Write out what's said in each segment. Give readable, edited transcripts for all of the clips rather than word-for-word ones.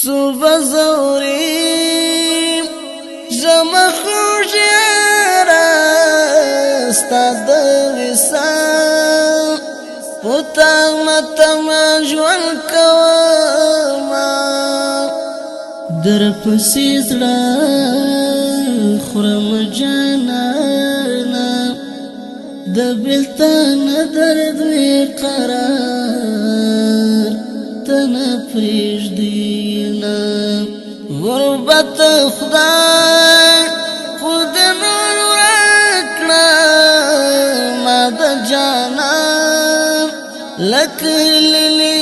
صبح زوري زما خوشیارا استاد وصال پتا متم ژوند کوما در پسې زړه خورم جانانا د بلتان درد وی قرار تنه پرېږدینا غربت خدای خود نور ورکړه ما د جانان لکه لرې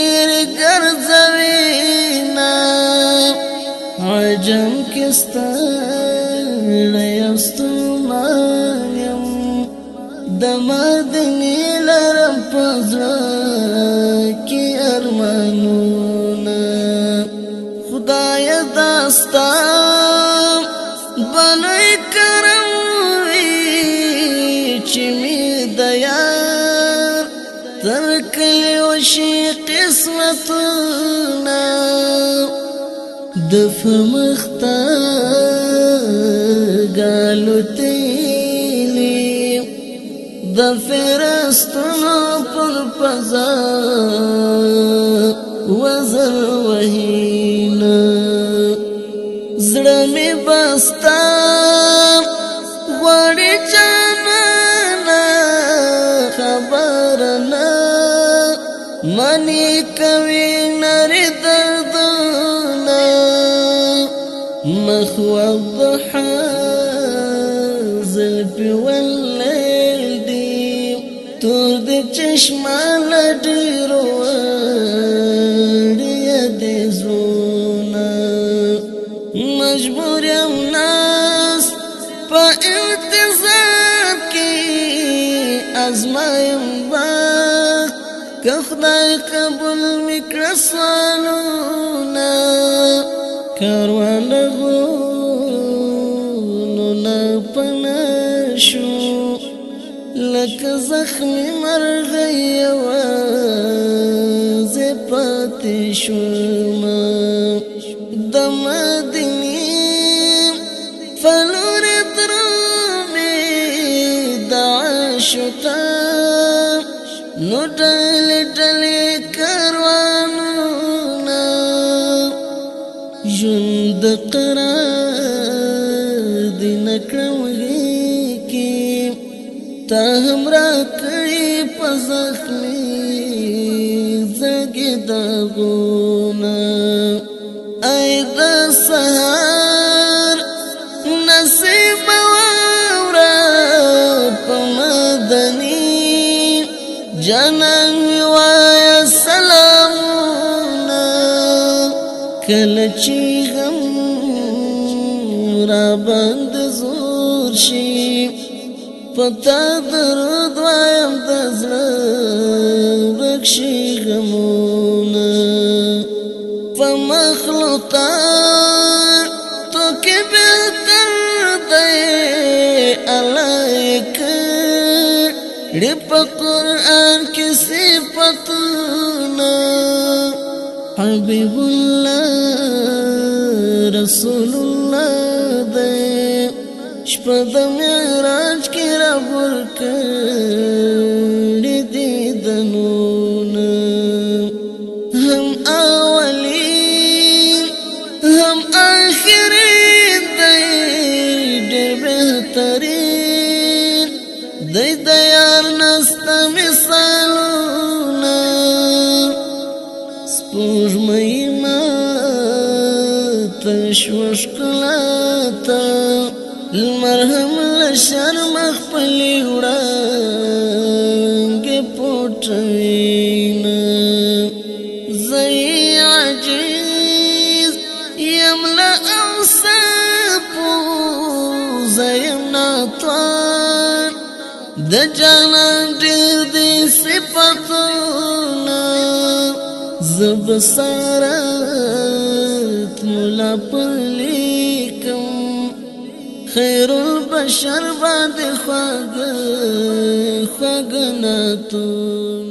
ګرځوینا عجم کې ستړی یم ستومان یم د مدینې لرم په زړه کې ارمانونه خدای دا ستا بلوی کرم وي چې مې د یار تر کلي وشي قسمتونه د فرمخته ګالو تیلی د فرستونو پر پزا وزر وهینا زړه مې بستا غواړي جانانا خبر نه منی کوي نری دردونه مخ والضحى زلفي والليل دي تور دي چشمه لډیرو دې زړونه مجبور یم ناس په انتظار کې ازمایم وخت که خدای قبول میکړه سوالونه کاروان غونو نا پنشو لکه زخمی مرغی یوازې پاتې شوم د مدینې فلور درومې د عاشقان نو ډلې ډلې کاروانونه ژوند قرار دی نکړم کې تا هم را کړی په زخمي زړګي داغونه ای د سهار نصیب واوره په مدني جانان وایه سلامونه کله چې غم را باندې زور شي پتا درود وایم د زړه بخشي غمونه په مخلوقات تو کې بهتر دی الله کړي په قرآن کې صفتونه حبیب الله رسول الله دی شپه د معراج کې رب ورکړي دیدنونه هم اولین هم آخرین دی ډېر بهترین دی د یار نسته مثالونه سپوږمۍ ماته شوه ښکلا ته المرهم لشرم خپلی وړانګې پټوینا زی عجیز یم له اوصافو زیم ناتوان د جانان ډېر دي صفتونه زه بصارت ملا پلیکم خیر البشر بعد خواږه ناتون